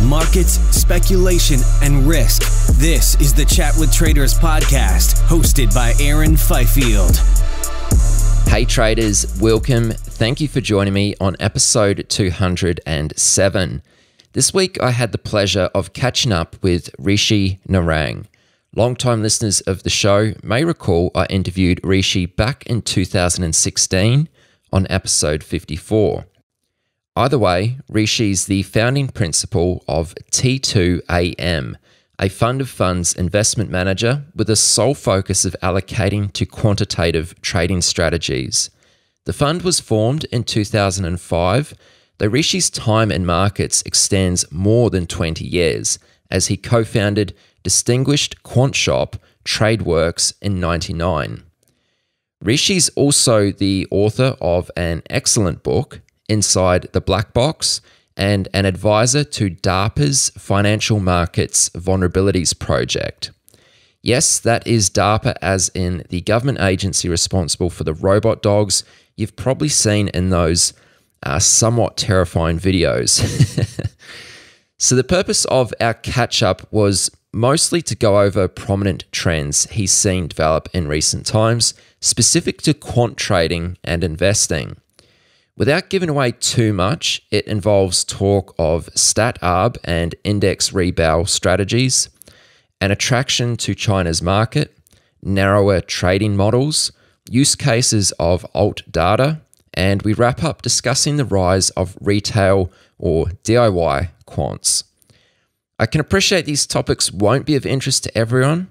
markets, speculation, and risk. This is the Chat with Traders podcast, hosted by Aaron Fifield. Hey traders, welcome. Thank you for joining me on episode 207. This week I had the pleasure of catching up with Rishi Narang. Longtime listeners of the show may recall I interviewed Rishi back in 2016 on episode 54. Either way, Rishi's the founding principal of T2AM, a fund of funds investment manager with a sole focus of allocating to quantitative trading strategies. The fund was formed in 2005, though Rishi's time in markets extends more than 20 years, as he co-founded distinguished quant shop TradeWorks in 1999. Rishi's also the author of an excellent book, Inside the Black Box, and an advisor to DARPA's Financial Markets Vulnerabilities project. Yes, that is DARPA, as in the government agency responsible for the robot dogs you've probably seen in those somewhat terrifying videos. So the purpose of our catch-up was mostly to go over prominent trends he's seen develop in recent times, specific to quant trading and investing. Without giving away too much, it involves talk of stat arb and index rebal strategies, an attraction to China's market, narrower trading models, use cases of alt data, and we wrap up discussing the rise of retail or DIY quants. I can appreciate these topics won't be of interest to everyone,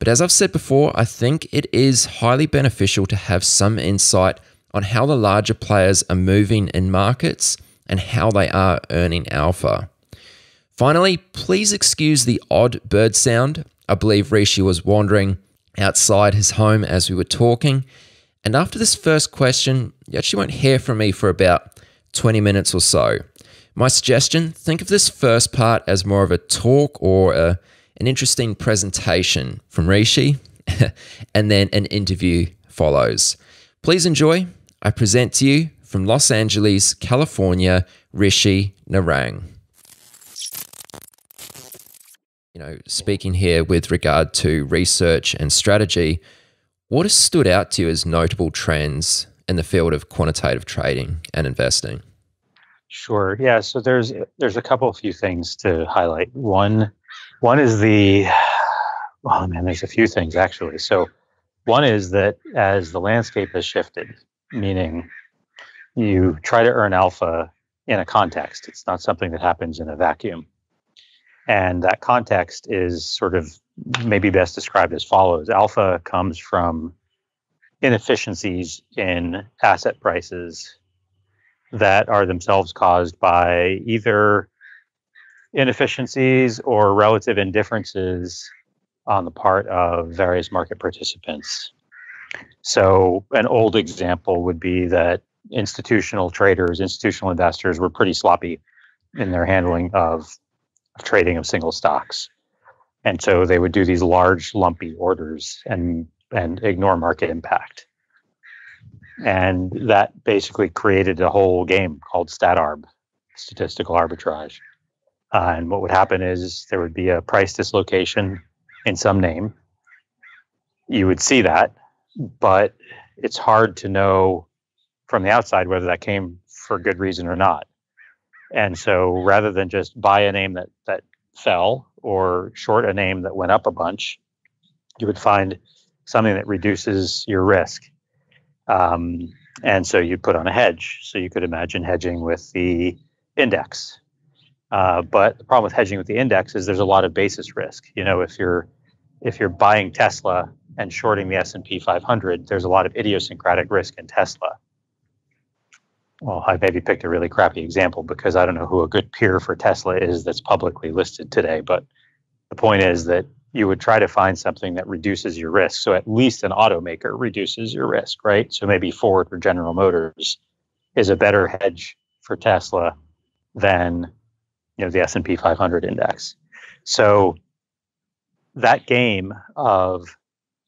but as I've said before, I think it is highly beneficial to have some insight on how the larger players are moving in markets and how they are earning alpha. Finally, please excuse the odd bird sound. I believe Rishi was wandering outside his home as we were talking. And after this first question, you actually won't hear from me for about 20 minutes or so. My suggestion, think of this first part as more of a talk or an interesting presentation from Rishi, and then an interview follows. Please enjoy. I present to you from Los Angeles, California, Rishi Narang. Speaking here with regard to research and strategy, what has stood out to you as notable trends in the field of quantitative trading and investing? Sure. Yeah. So there's a few things to highlight. One is there's a few things actually. So one is that as the landscape has shifted, meaning you try to earn alpha in a context. It's not something that happens in a vacuum. And that context is sort of maybe best described as follows. Alpha comes from inefficiencies in asset prices that are themselves caused by either inefficiencies or relative indifferences on the part of various market participants. So an old example would be that institutional traders, institutional investors were pretty sloppy in their handling of trading of single stocks. And so they would do these large, lumpy orders and ignore market impact. And that basically created a whole game called stat arb, statistical arbitrage. And what would happen is there would be a price dislocation in some name. You would see that, but it's hard to know from the outside whether that came for good reason or not. And so rather than just buy a name that fell or short a name that went up a bunch, you would find something that reduces your risk. And so you'd put on a hedge. So you could imagine hedging with the index. But the problem with hedging with the index is there's a lot of basis risk. If you're buying Tesla and shorting the S&P 500, there's a lot of idiosyncratic risk in Tesla. Well, I maybe picked a really crappy example because I don't know who a good peer for Tesla is that's publicly listed today. But the point is that you would try to find something that reduces your risk. So at least an automaker reduces your risk, right? So maybe Ford or General Motors is a better hedge for Tesla than the S&P 500 index. So that game of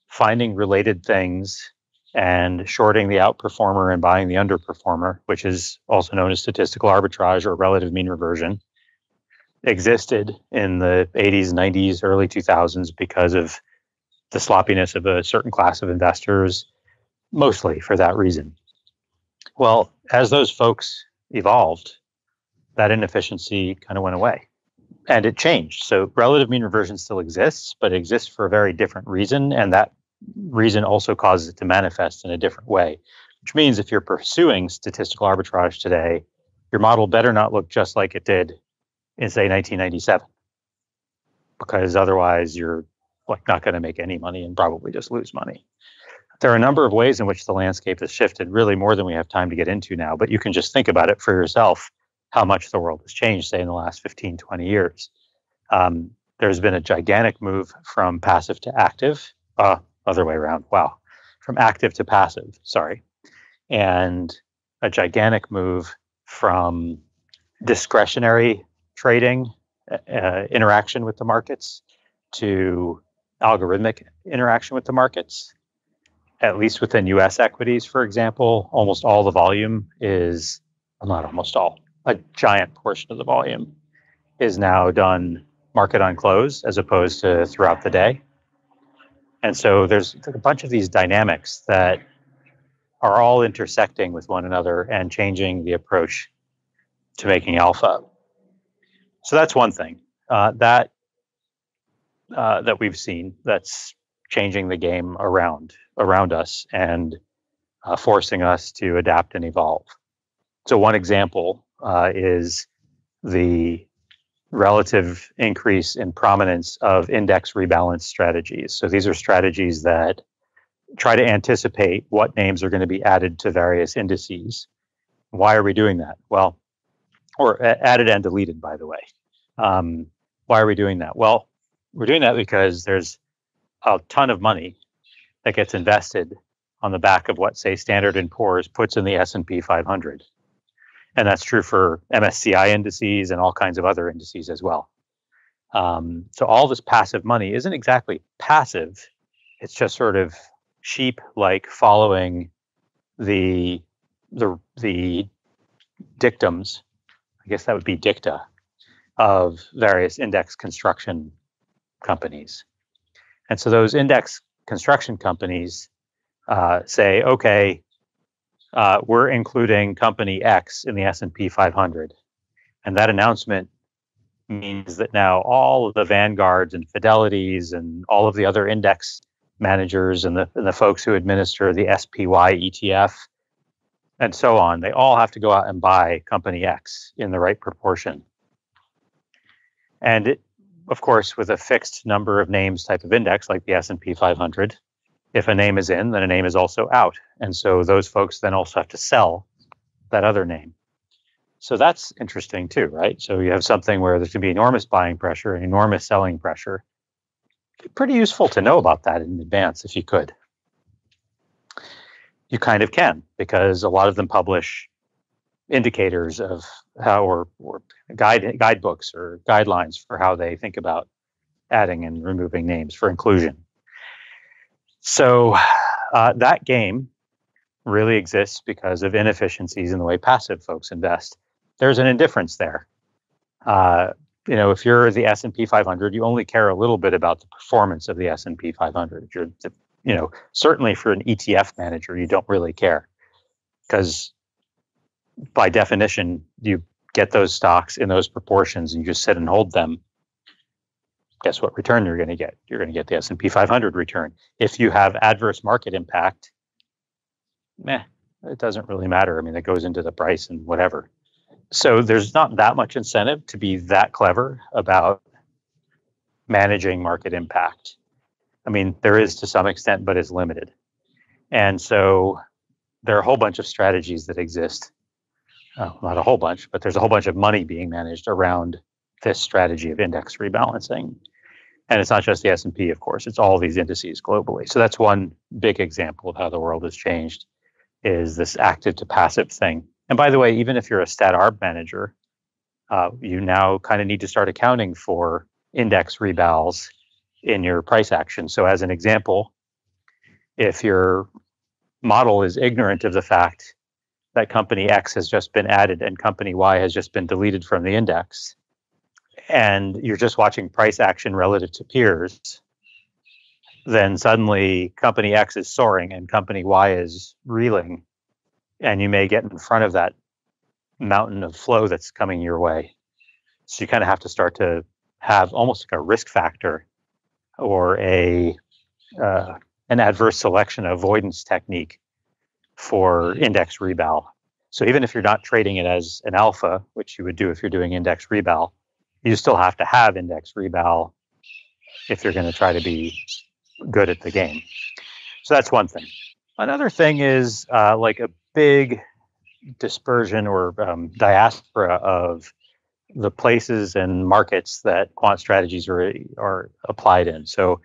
finding related things and shorting the outperformer and buying the underperformer, which is also known as statistical arbitrage or relative mean reversion, existed in the 80s, 90s, early 2000s because of the sloppiness of a certain class of investors, mostly for that reason. Well, as those folks evolved, that inefficiency kind of went away and it changed. So relative mean reversion still exists, but it exists for a very different reason. And that reason also causes it to manifest in a different way, which means if you're pursuing statistical arbitrage today, your model better not look just like it did in, say, 1997, because otherwise you're like not going to make any money and probably just lose money. There are a number of ways in which the landscape has shifted, really more than we have time to get into now, but you can just think about it for yourself, how much the world has changed, say, in the last 15, 20 years. There's been a gigantic move from passive to active, other way around, wow, from active to passive, sorry, and a gigantic move from discretionary trading interaction with the markets to algorithmic interaction with the markets. At least within US equities, for example, almost all the volume is, well, not almost all, a giant portion of the volume is now done market on close as opposed to throughout the day. And so there's a bunch of these dynamics that are all intersecting with one another and changing the approach to making alpha. So that's one thing that we've seen that's changing the game around us and forcing us to adapt and evolve. So one example is the relative increase in prominence of index rebalance strategies. So these are strategies that try to anticipate what names are going to be added to various indices. Why are we doing that? Well, or added and deleted, by the way. Why are we doing that? Well, we're doing that because there's a ton of money that gets invested on the back of what, say, Standard & Poor's puts in the S&P 500. And that's true for MSCI indices and all kinds of other indices as well. So all this passive money isn't exactly passive. It's just sort of sheep-like following the dictums, I guess that would be dicta, of various index construction companies. And so those index construction companies say, okay, we're including company X in the S&P 500. And that announcement means that now all of the Vanguards and Fidelities and all of the other index managers and the folks who administer the SPY ETF and so on, they all have to go out and buy company X in the right proportion. And it, of course, with a fixed number of names type of index like the S&P 500, if a name is in, then a name is also out. And so those folks then also have to sell that other name. So that's interesting too, right? So you have something where there's going to be enormous buying pressure and enormous selling pressure. It'd be pretty useful to know about that in advance if you could. You kind of can, because a lot of them publish indicators of how, or guidebooks or guidelines for how they think about adding and removing names for inclusion. So that game really exists because of inefficiencies in the way passive folks invest. There's an indifference there. If you're the S&P 500, you only care a little bit about the performance of the S&P 500. If you're, certainly for an ETF manager, you don't really care, because by definition, you get those stocks in those proportions and you just sit and hold them. Guess what return you're going to get? You're going to get the S&P 500 return. If you have adverse market impact, it doesn't really matter. I mean, it goes into the price and whatever. So there's not that much incentive to be that clever about managing market impact. I mean, there is to some extent, but it's limited. And so there are a whole bunch of strategies that exist. Not a whole bunch, but there's a whole bunch of money being managed around this strategy of index rebalancing. And it's not just the S&P, of course, it's all these indices globally. So that's one big example of how the world has changed, is this active to passive thing. And by the way, even if you're a stat arb manager, you now kind of need to start accounting for index rebals in your price action. So as an example, if your model is ignorant of the fact that company X has just been added and company Y has just been deleted from the index, and you're just watching price action relative to peers, then suddenly company X is soaring and company Y is reeling, and you may get in front of that mountain of flow that's coming your way. So you kind of have to start to have almost like a risk factor or an adverse selection avoidance technique for index rebal. So even if you're not trading it as an alpha, which you would do if you're doing index rebal, you still have to have index rebal if you're going to try to be good at the game. So that's one thing. Another thing is like a big dispersion or diaspora of the places and markets that quant strategies are applied in. So,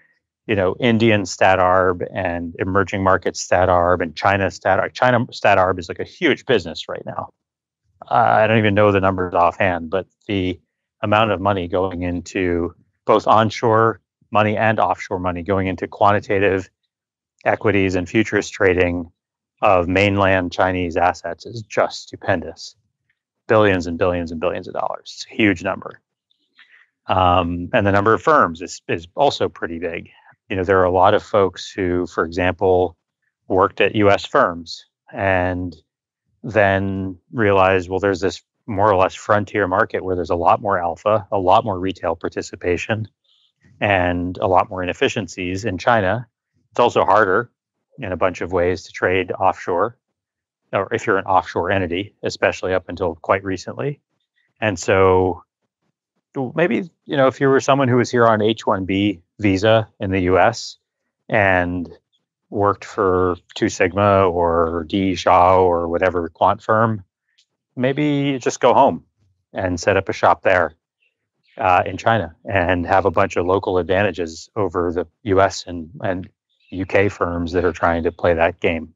Indian stat arb and emerging market stat arb and China stat arb. China stat arb is like a huge business right now. I don't even know the numbers offhand, but the amount of money going into both onshore money and offshore money going into quantitative equities and futures trading of mainland Chinese assets is just stupendous. Billions and billions and billions of dollars. It's a huge number. And the number of firms is also pretty big. There are a lot of folks who, for example, worked at US firms and then realized, well, there's this more or less frontier market where there's a lot more alpha, a lot more retail participation, and a lot more inefficiencies in China. It's also harder in a bunch of ways to trade offshore, or if you're an offshore entity, especially up until quite recently. And so maybe, if you were someone who was here on H-1B visa in the US and worked for Two Sigma or D. Shaw or whatever quant firm, maybe just go home and set up a shop there in China and have a bunch of local advantages over the US and UK firms that are trying to play that game.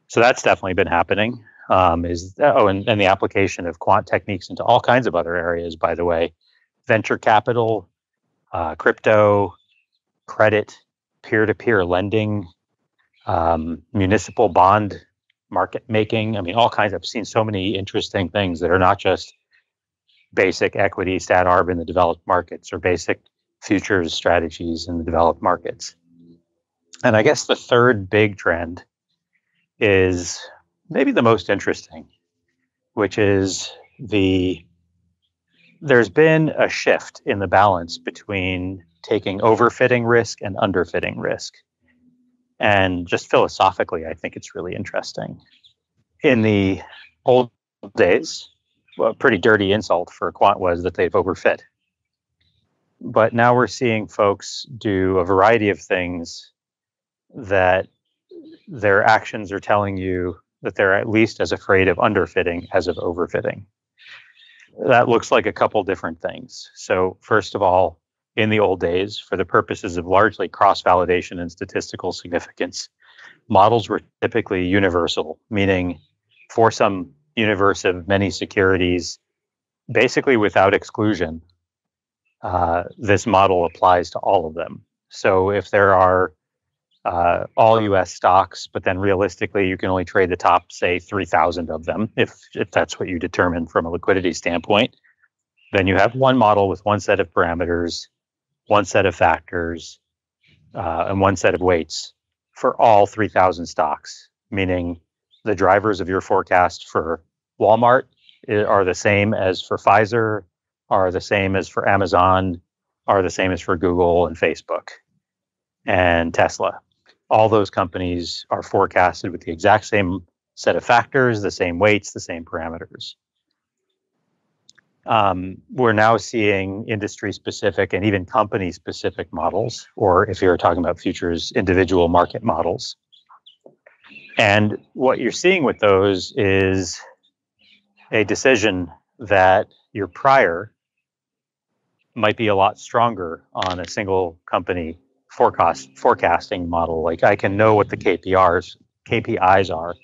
So that's definitely been happening. And the application of quant techniques into all kinds of other areas, by the way, venture capital, crypto, credit, peer-to-peer lending, municipal bond market making. I mean, all kinds. I've seen so many interesting things that are not just basic equity stat arb in the developed markets or basic futures strategies in the developed markets. And I guess the third big trend is maybe the most interesting, which is there's been a shift in the balance between taking overfitting risk and underfitting risk. And just philosophically, I think it's really interesting. In the old days, a pretty dirty insult for a quant was that they've overfit. But now we're seeing folks do a variety of things that their actions are telling you that they're at least as afraid of underfitting as of overfitting. That looks like a couple different things. So first of all, in the old days, for the purposes of largely cross-validation and statistical significance, models were typically universal, meaning for some universe of many securities, basically without exclusion, this model applies to all of them. So if there are all US stocks, but then realistically you can only trade the top, say, 3,000 of them, if that's what you determine from a liquidity standpoint, then you have one model with one set of parameters, one set of factors, and one set of weights for all 3,000 stocks, meaning the drivers of your forecast for Walmart are the same as for Pfizer, are the same as for Amazon, are the same as for Google and Facebook and Tesla. All those companies are forecasted with the exact same set of factors, the same weights, the same parameters. We're now seeing industry-specific and even company-specific models, or if you're talking about futures, individual market models. And what you're seeing with those is a decision that your prior might be a lot stronger on a single company forecasting model. Like I can know what the KPIs are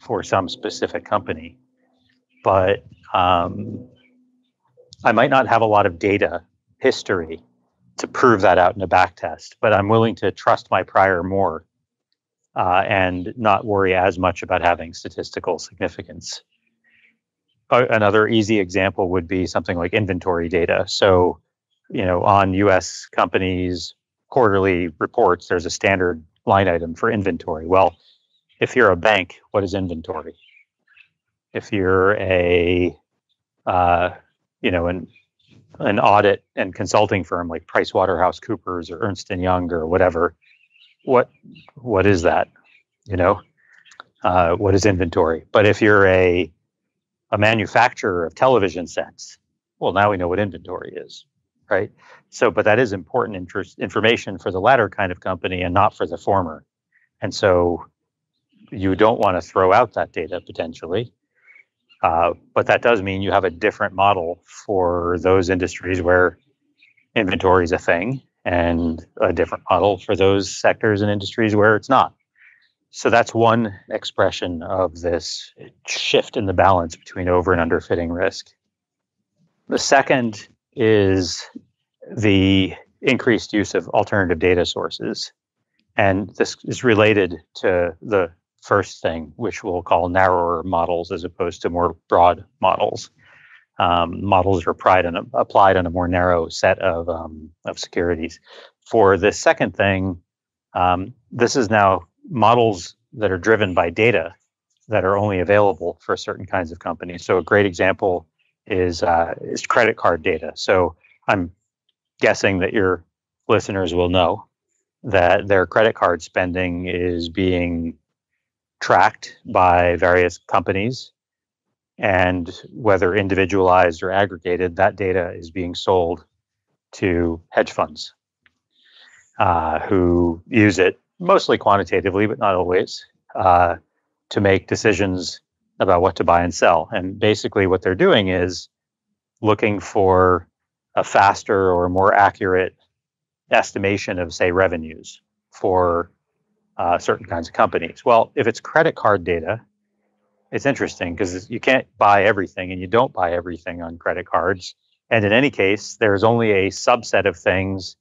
for some specific company, but I might not have a lot of data history to prove that out in a back test, but I'm willing to trust my prior more and not worry as much about having statistical significance. another easy example would be something like inventory data. So, on U.S. companies' quarterly reports, there's a standard line item for inventory. Well, if you're a bank, what is inventory? If you're an audit and consulting firm like PricewaterhouseCoopers or Ernst & Young or whatever, what is that? What is inventory? But if you're a manufacturer of television sets, well, now we know what inventory is, right? So, but that is important information for the latter kind of company and not for the former. And so you don't want to throw out that data potentially. But that does mean you have a different model for those industries where inventory is a thing, and a different model for those sectors and industries where it's not. So that's one expression of this shift in the balance between over and underfitting risk. The second is the increased use of alternative data sources. And this is related to the first thing, which we'll call narrower models as opposed to more broad models. Models are applied on a more narrow set of securities. For the second thing, this is now models that are driven by data that are only available for certain kinds of companies. So a great example is credit card data. So I'm guessing that your listeners will know that their credit card spending is being tracked by various companies, and whether individualized or aggregated, that data is being sold to hedge funds who use it mostly quantitatively, but not always, to make decisions about what to buy and sell. And basically what they're doing is looking for a faster or more accurate estimation of, say, revenues for certain kinds of companies. Well, if it's credit card data, it's interesting because you can't buy everything, and you don't buy everything on credit cards. And in any case, there's only a subset of things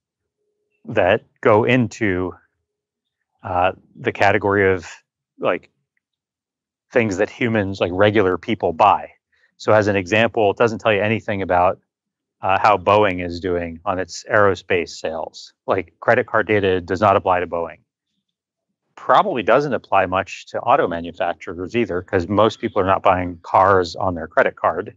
that go into the category of like things that humans, like regular people, buy. So as an example, it doesn't tell you anything about how Boeing is doing on its aerospace sales. Like credit card data does not apply to Boeing. Probably doesn't apply much to auto manufacturers either, because most people are not buying cars on their credit card.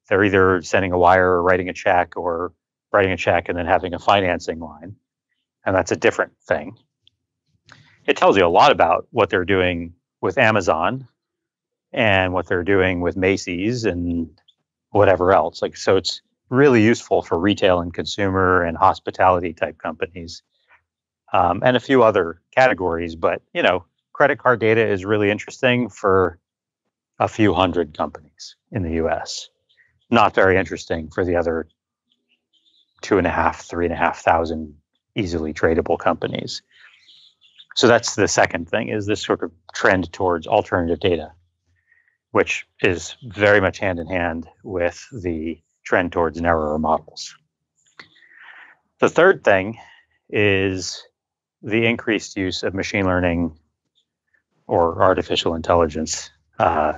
They're either sending a wire or writing a check, or writing a check and then having a financing line. And that's a different thing. It tells you a lot about what they're doing with Amazon and what they're doing with Macy's and whatever else. Like, so it's really useful for retail and consumer and hospitality type companies. And a few other categories, but credit card data is really interesting for a few hundred companies in the U.S. Not very interesting for the other 2,500, 3,500 easily tradable companies. So that's the second thing, is this sort of trend towards alternative data, which is very much hand in hand with the trend towards narrower models. The third thing is the increased use of machine learning or artificial intelligence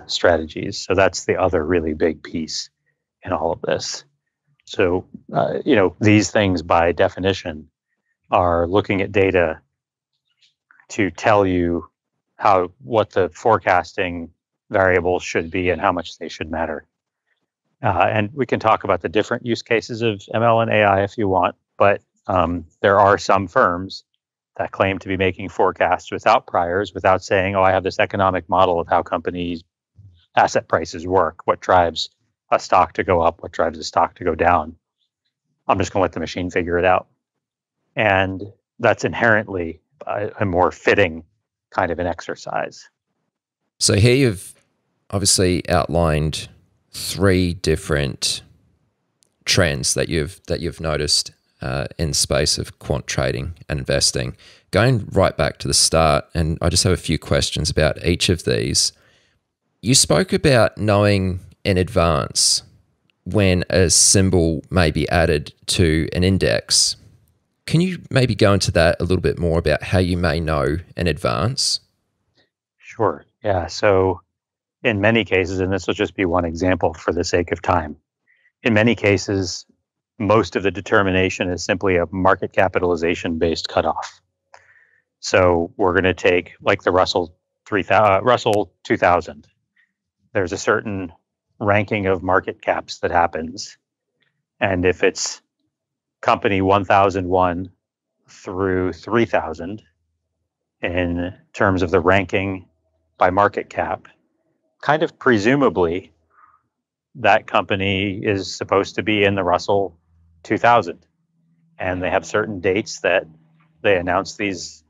strategies. So that's the other really big piece in all of this. So, these things by definition are looking at data to tell you what the forecasting variables should be and how much they should matter. And we can talk about the different use cases of ML and AI if you want, but there are some firms that claim to be making forecasts without priors, without saying, I have this economic model of how companies' asset prices work, what drives a stock to go up, what drives a stock to go down. I'm just going to let the machine figure it out. And that's inherently a more fitting kind of an exercise. So here you've obviously outlined 3 different trends that you've noticed in the space of quant trading and investing. Going right back to the start, and I just have a few questions about each of these. You spoke about knowing in advance when a symbol may be added to an index. Can you maybe go into that a little bit more about how you may know in advance? Sure. Yeah. So in many cases, and this will just be one example for the sake of time, in many cases, most of the determination is simply a market capitalization based cutoff. So we're going to take like the Russell 2000. There's a certain ranking of market caps that happens. And if it's company 1001 through 3000 in terms of the ranking by market cap, kind of presumably that company is supposed to be in the Russell 2000. And they have certain dates that they announce these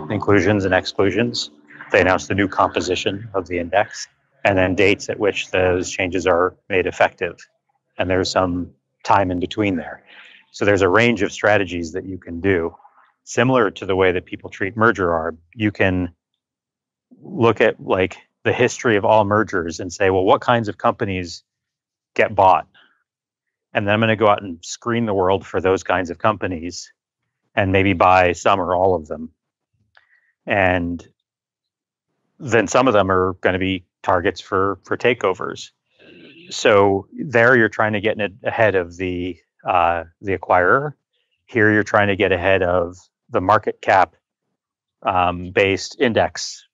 inclusions and exclusions. They announce the new composition of the index, and then dates at which those changes are made effective. And there's some time in between there. So there's a range of strategies that you can do. Similar to the way that people treat merger arb, you can look at like the history of all mergers and say, well, what kinds of companies get bought? And then I'm going to go out and screen the world for those kinds of companies and maybe buy some or all of them. And then some of them are going to be targets for takeovers. So there you're trying to get ahead of the acquirer. Here you're trying to get ahead of the market cap based index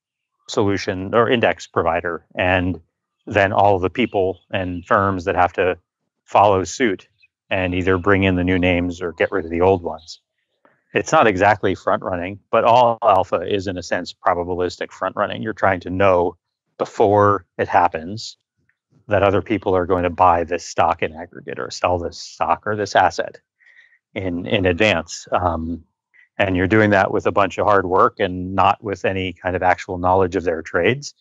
solution or index provider, and then all of the people and firms that have to follow suit and either bring in the new names or get rid of the old ones. It's not exactly front running, but all alpha is in a sense probabilistic front running. You're trying to know before it happens that other people are going to buy this stock in aggregate or sell this stock or this asset in advance. And you're doing that with a bunch of hard work and not with any kind of actual knowledge of their trades.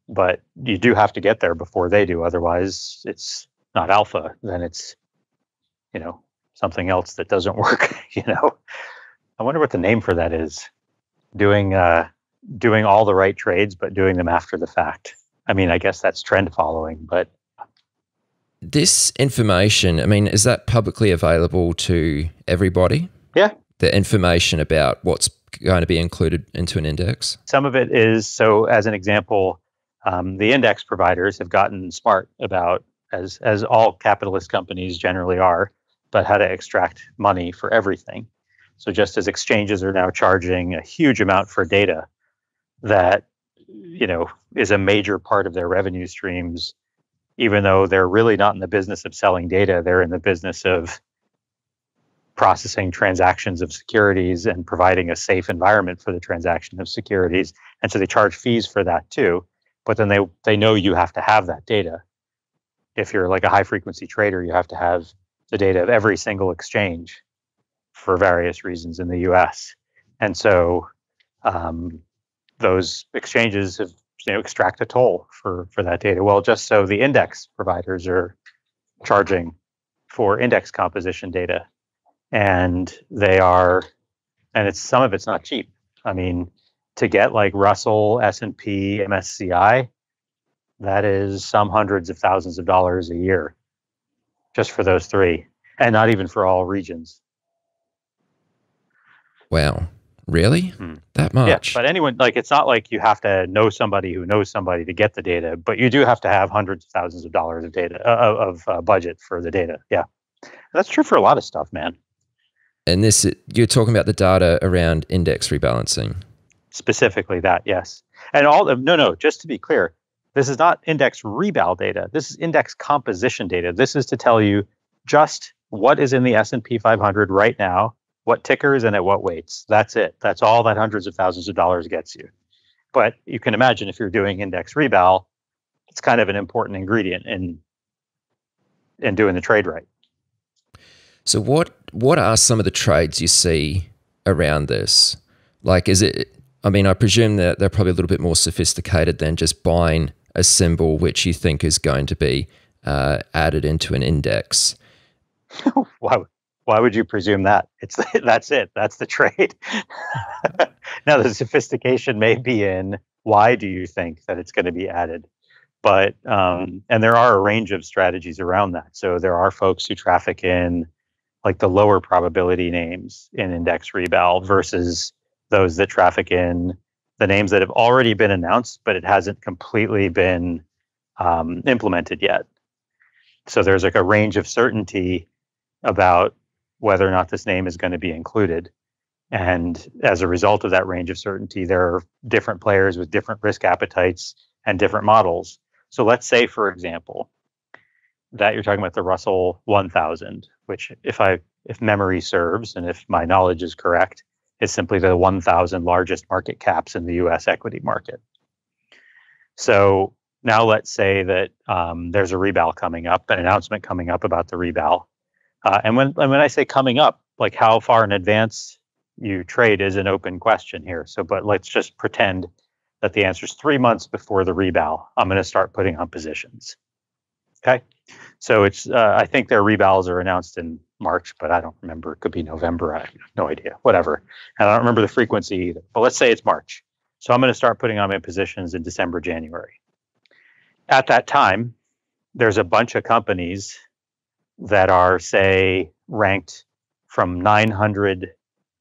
But you do have to get there before they do. Otherwise, it's not alpha. Then it's, something else that doesn't work. I wonder what the name for that is. Doing all the right trades, but doing them after the fact. I mean, I guess that's trend following, but. This information, is that publicly available to everybody? Yeah. The information about what's going to be included into an index? Some of it is. So as an example, the index providers have gotten smart about, as all capitalist companies generally are, but how to extract money for everything. So just as exchanges are now charging a huge amount for data that, is a major part of their revenue streams, even though they're really not in the business of selling data, they're in the business of processing transactions of securities and providing a safe environment for the transaction of securities. And so they charge fees for that too. But then they know you have to have that data. If you're like a high frequency trader, you have to have the data of every single exchange for various reasons in the US. And so those exchanges have extract a toll for that data. Well, just so the index providers are charging for index composition data. And some of it's not cheap. To get like Russell, S&P, MSCI, that is some hundreds of thousands of dollars a year just for those three, and not even for all regions. Wow. Really? That much? Yeah, but anyone, it's not like you have to know somebody who knows somebody to get the data, but you do have to have hundreds of thousands of dollars of data, of budget for the data. Yeah. And that's true for a lot of stuff, man. And you're talking about the data around index rebalancing. Specifically that, yes. And just to be clear, this is not index rebal data. This is index composition data. This is to tell you just what is in the S&P 500 right now, what tickers and at what weights. That's it. That's all that hundreds of thousands of dollars gets you. But you can imagine if you're doing index rebal, it's kind of an important ingredient in doing the trade right. So what are some of the trades you see around this? Like, I presume that they're probably a little bit more sophisticated than just buying a symbol which you think is going to be added into an index. Why would you presume that? That's it. That's the trade. Now, the sophistication may be in why do you think that it's going to be added? But and there are a range of strategies around that. So there are folks who traffic in like the lower probability names in index rebal versus those that traffic in the names that have already been announced, but it hasn't completely been implemented yet. So there's like a range of certainty about whether or not this name is going to be included. And as a result of that range of certainty, there are different players with different risk appetites and different models. So let's say, for example, that you're talking about the Russell 1000, which if memory serves and if my knowledge is correct, is simply the 1,000 largest market caps in the US equity market. So now let's say that there's a rebal coming up, an announcement coming up about the rebal. And when I say coming up, like how far in advance you trade is an open question here. So, but let's just pretend that the answer is 3 months before the rebal. I'm going to start putting on positions. Okay. So it's, I think their rebals are announced in March, but I don't remember. It could be November. I have no idea. Whatever. And I don't remember the frequency either. But let's say it's March. So I'm going to start putting on my positions in December, January. At that time, there's a bunch of companies that are, say, ranked from 900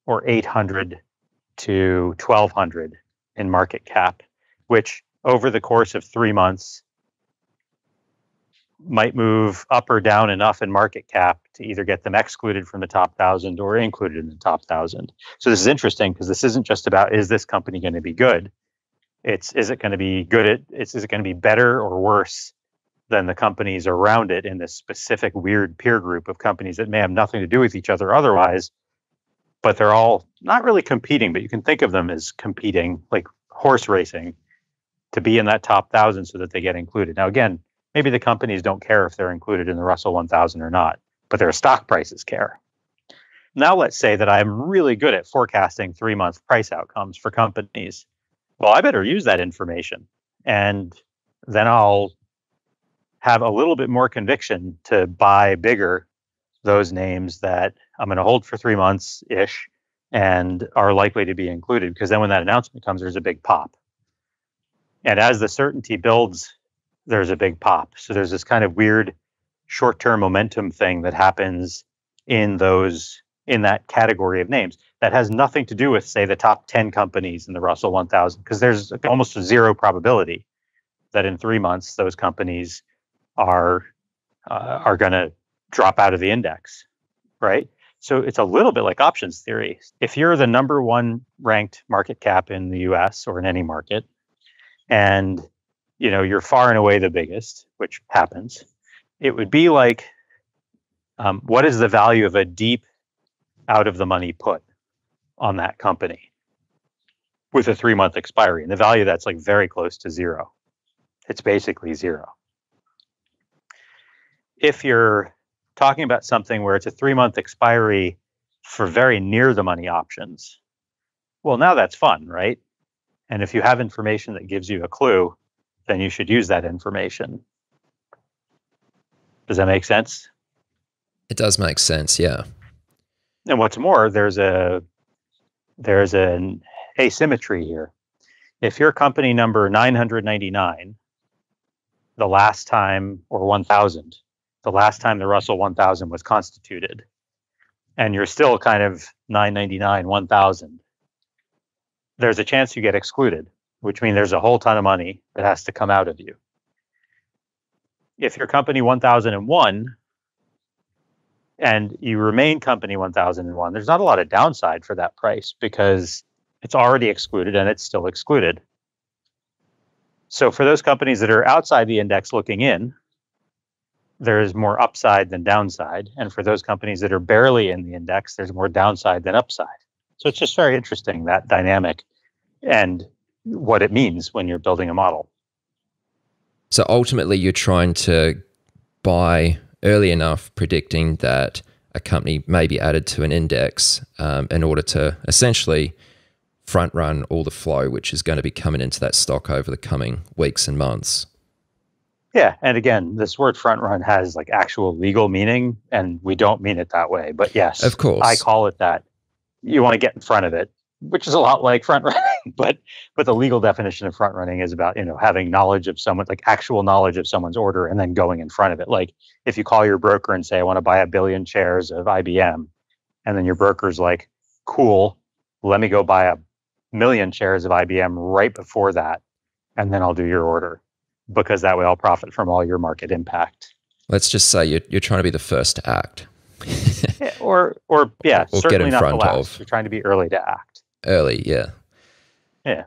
or 800 to 1,200 in market cap, which over the course of 3 months might move up or down enough in market cap to either get them excluded from the top 1,000 or included in the top 1,000. So this is interesting because this isn't just about, is this company going to be good? It's, is it going to be good is it going to be better or worse than the companies around it in this specific weird peer group of companies that may have nothing to do with each other otherwise, but they're all not really competing, but you can think of them as competing, like horse racing, to be in that top 1,000 so that they get included. Now, again, maybe the companies don't care if they're included in the Russell 1000 or not, but their stock prices care. Now, let's say that I'm really good at forecasting 3-month price outcomes for companies. Well, I better use that information, and then I'll have a little bit more conviction to buy bigger those names that I'm going to hold for 3 months-ish and are likely to be included, because then when that announcement comes, there's a big pop. And as the certainty builds, there's a big pop. So there's this kind of weird short-term momentum thing that happens in that category of names that has nothing to do with, say, the top 10 companies in the Russell 1000, because there's almost a zero probability that in 3 months those companies are going to drop out of the index, right? So it's a little bit like options theory. If you're the number one ranked market cap in the US or in any market, and you're far and away the biggest, which happens, it would be like, what is the value of a deep out of the money put on that company with a 3-month expiry? And the value that's like very close to zero. It's basically zero. If you're talking about something where it's a 3-month expiry for very near the money options, well, now that's fun, right? And if you have information that gives you a clue, then you should use that information. Does that make sense? It does make sense, yeah. And what's more, there's an asymmetry here. If you're company number 999, the last time, or 1,000, the last time the Russell 1000 was constituted, and you're still kind of 999, 1,000, there's a chance you get excluded, which means there's a whole ton of money that has to come out of you. If you're company 1001 and you remain company 1001, there's not a lot of downside for that price because it's already excluded and it's still excluded. So for those companies that are outside the index looking in, there's more upside than downside. And for those companies that are barely in the index, there's more downside than upside. So it's just very interesting, that dynamic and what it means when you're building a model. So ultimately, you're trying to buy early enough, predicting that a company may be added to an index in order to essentially front run all the flow, which is going to be coming into that stock over the coming weeks and months. Yeah. And again, this word front run has like actual legal meaning, and we don't mean it that way. But yes, of course, I call it that. You want to get in front of it, which is a lot like front running, but the legal definition of front running is about, having knowledge of someone, like actual knowledge of someone's order, and then going in front of it. Like if you call your broker and say, I want to buy 1 billion shares of IBM, and then your broker's like, cool, let me go buy 1 million shares of IBM right before that, and then I'll do your order. because that way I'll profit from all your market impact. Let's just say you're trying to be the first to act. Yeah, or yeah, or certainly get in not front the last. of. You're trying to be early to act. Early, yeah. Yeah.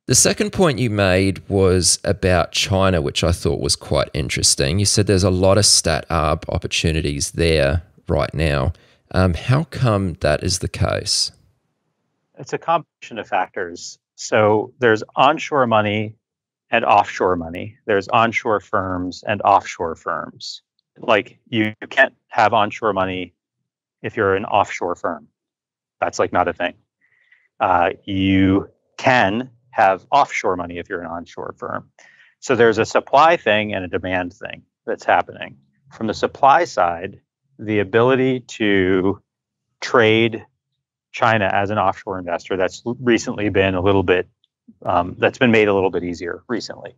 The second point you made was about China, which I thought was quite interesting. You said there's a lot of stat arb opportunities there right now. How come that is the case? It's a combination of factors. So there's onshore money and offshore money. There's onshore firms and offshore firms. Like you can't have onshore money if you're an offshore firm. That's like not a thing. You can have offshore money if you're an onshore firm. So there's a supply thing and a demand thing that's happening. From the supply side, the ability to trade China as an offshore investor, that's recently been a little bit, that's been made a little bit easier recently.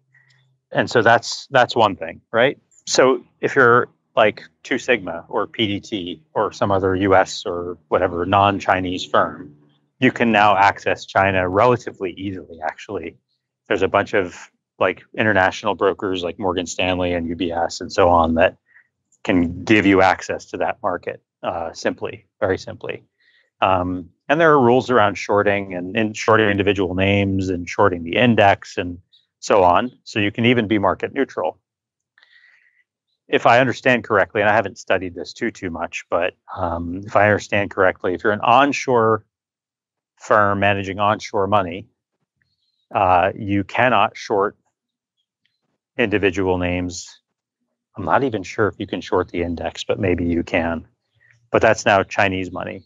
And so that's one thing, right? So if you're like Two Sigma or PDT or some other US or whatever non-Chinese firm, you can now access China relatively easily, actually. There's a bunch of like international brokers like Morgan Stanley and UBS and so on that can give you access to that market simply, very simply. And there are rules around shorting and shorting individual names and shorting the index and so on. So you can even be market neutral. If I understand correctly, and I haven't studied this too much, but if I understand correctly, if you're an onshore firm managing onshore money, you cannot short individual names. I'm not even sure if you can short the index, but maybe you can. But that's now Chinese money.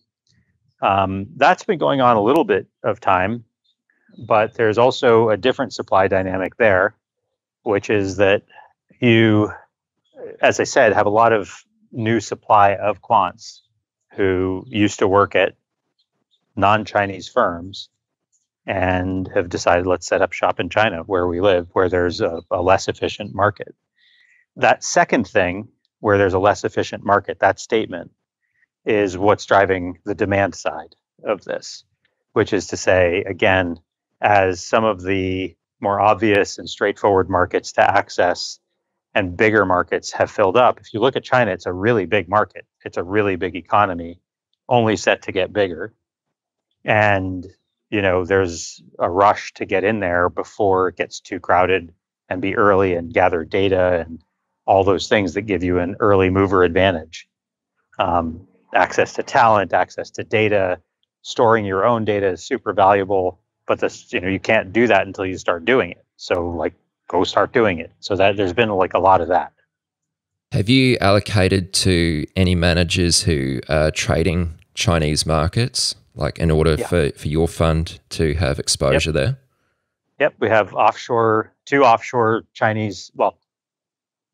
That's been going on a little bit of time, but there's also a different supply dynamic there, which is that you, as I said, have a lot of new supply of quants who used to work at non-Chinese firms and have decided, let's set up shop in China where we live, where there's a less efficient market. That second thing, where there's a less efficient market, that statement is what's driving the demand side of this, which is to say, again, as some of the more obvious and straightforward markets to access and bigger markets have filled up. If you look at China, it's a really big market. It's a really big economy, only set to get bigger. And, there's a rush to get in there before it gets too crowded and be early and gather data and all those things that give you an early mover advantage. Access to talent, access to data, storing your own data is super valuable, but this, you can't do that until you start doing it. So go start doing it. So that there's been a lot of that. Have you allocated to any managers who are trading Chinese markets, in order for your fund to have exposure there? Yep, we have two offshore Chinese,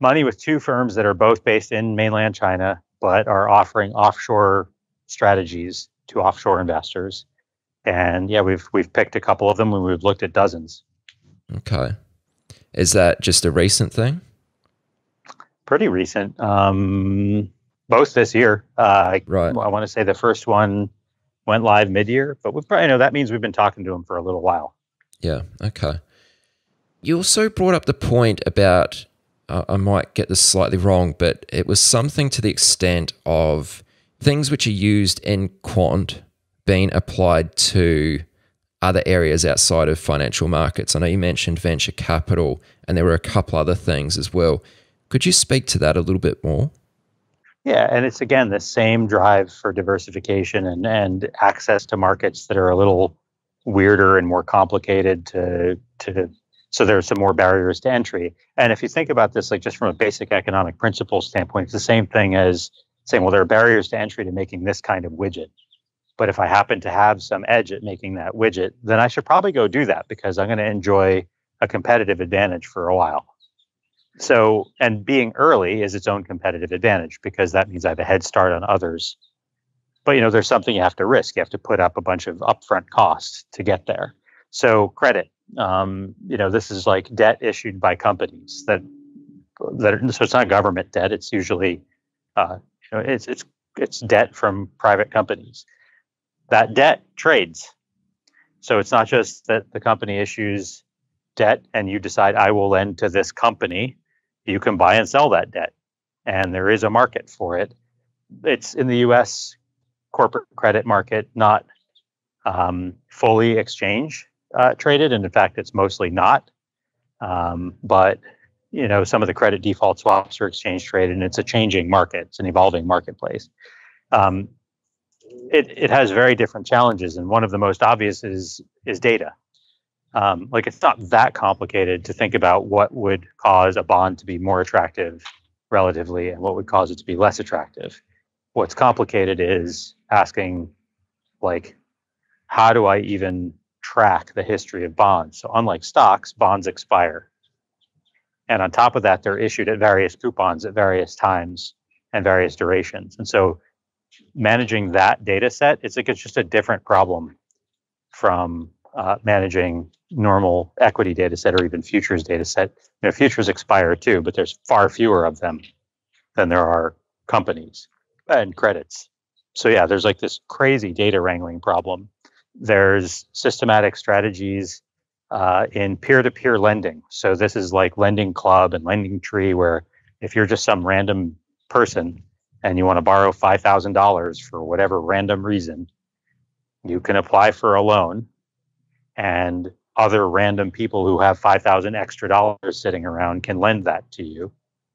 money with two firms that are both based in mainland China, but are offering offshore strategies to offshore investors. And we've picked a couple of them and we've looked at dozens. Okay. Is that just a recent thing? Pretty recent. Both this year. Right. I want to say the first one went live mid-year, but we probably that means we've been talking to them for a little while. Yeah. Okay. You also brought up the point about, I might get this slightly wrong, but it was something to the extent of things which are used in quant being applied to other areas outside of financial markets. I know you mentioned venture capital, and there were a couple other things as well. Could you speak to that a little bit more? Yeah, and it's again the same drive for diversification and access to markets that are a little weirder and more complicated so there's some more barriers to entry. And if you think about this, just from a basic economic principle standpoint, it's the same thing as saying, well, there are barriers to entry to making this kind of widget. But if I happen to have some edge at making that widget, then I should probably go do that because I'm going to enjoy a competitive advantage for a while. So, and being early is its own competitive advantage because that means I have a head start on others. But, there's something you have to risk. You have to put up a bunch of upfront costs to get there. So credit, this is like debt issued by companies so it's not government debt. It's usually, it's debt from private companies. That debt trades. So it's not just that the company issues debt and you decide I will lend to this company, you can buy and sell that debt. And there is a market for it. It's in the US corporate credit market, not fully exchange traded. And in fact, it's mostly not. But some of the credit default swaps are exchange traded, and it's a changing market. It's an evolving marketplace. It has very different challenges, and one of the most obvious is data. It's not that complicated to think about what would cause a bond to be more attractive relatively and what would cause it to be less attractive. What's complicated is asking, how do I even track the history of bonds? So unlike stocks, bonds expire. And on top of that, they're issued at various coupons at various times and various durations. And so managing that data set, it's just a different problem from managing normal equity data set or even futures data set. Futures expire too, but there's far fewer of them than there are companies and credits. So yeah, there's this crazy data wrangling problem. There's systematic strategies in peer-to-peer lending. So this is like Lending Club and Lending Tree, where if you're just some random person and you want to borrow $5,000 for whatever random reason, you can apply for a loan, and other random people who have $5,000 extra dollars sitting around can lend that to you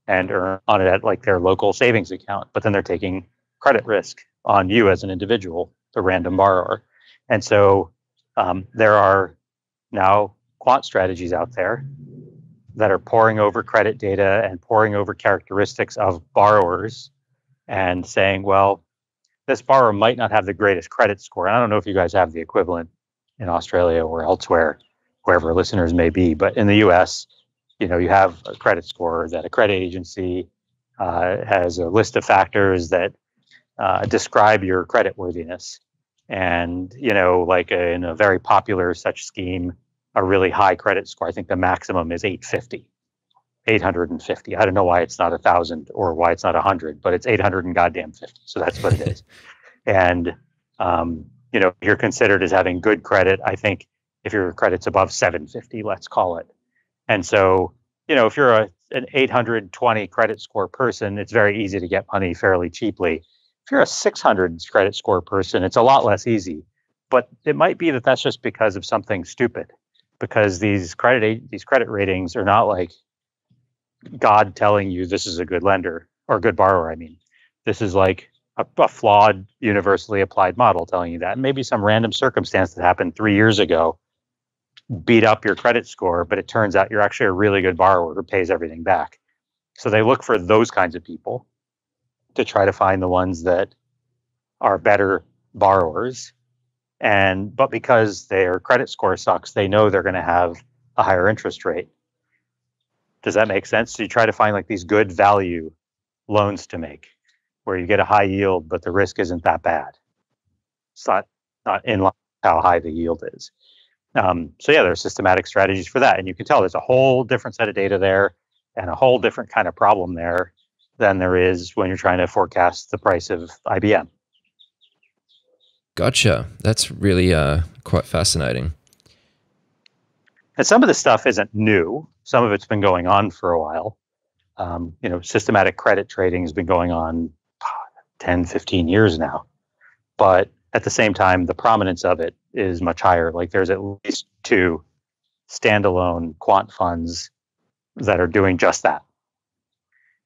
and earn on it at their local savings account. But then they're taking credit risk on you as an individual, the random borrower. And so there are now quant strategies out there that are poring over credit data and poring over characteristics of borrowers and saying, well, this borrower might not have the greatest credit score. And I don't know if you guys have the equivalent in Australia or elsewhere, wherever listeners may be, but in the US, you have a credit score that a credit agency has a list of factors that describe your credit worthiness. And, in a very popular such scheme, a really high credit score, I think the maximum is 850. I don't know why it's not 1,000 or why it's not 100, but it's 800 and goddamn 50. So that's what it is. And, you're considered as having good credit. I think if your credit's above 750, let's call it. And so, if you're an 820 credit score person, it's very easy to get money fairly cheaply. If you're a 600 credit score person, it's a lot less easy. But it might be that that's just because of something stupid, because these credit ratings are not like God telling you this is a good lender or good borrower. I mean, this is like a flawed, universally applied model telling you that. And maybe some random circumstance that happened 3 years ago beat up your credit score, but it turns out you're actually a really good borrower who pays everything back. So they look for those kinds of people to try to find the ones that are better borrowers. But because their credit score sucks, they know they're going to have a higher interest rate. Does that make sense? So you try to find these good value loans to make, where you get a high yield, but the risk isn't that bad. It's not in line with how high the yield is. So yeah, there are systematic strategies for that. And you can tell there's a whole different set of data there and a whole different kind of problem there than there is when you're trying to forecast the price of IBM. Gotcha. That's really quite fascinating. And some of the stuff isn't new. Some of it's been going on for a while. Systematic credit trading has been going on 10, 15 years now. But at the same time, the prominence of it is much higher. There's at least 2 standalone quant funds that are doing just that.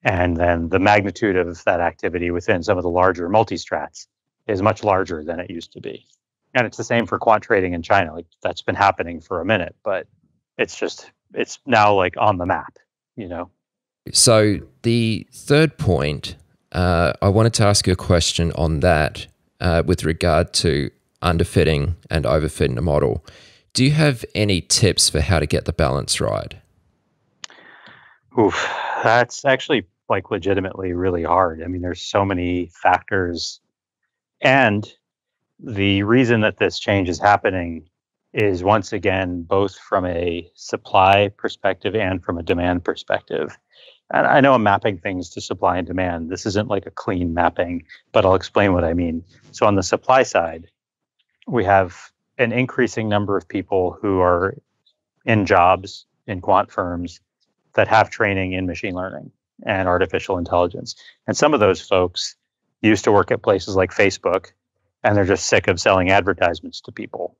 And then the magnitude of that activity within some of the larger multi-strats is much larger than it used to be. And it's the same for quant trading in China. That's been happening for a minute, but it's now on the map, So the third point, I wanted to ask you a question on that with regard to underfitting and overfitting the model. Do you have any tips for how to get the balance right? Oof, that's actually legitimately really hard. I mean, there's so many factors. And the reason that this change is happening is, once again, both from a supply perspective and from a demand perspective. And I know I'm mapping things to supply and demand. This isn't a clean mapping, but I'll explain what I mean. So on the supply side, we have an increasing number of people who are in jobs in quant firms that have training in machine learning and artificial intelligence. And some of those folks used to work at places like Facebook, and they're just sick of selling advertisements to people,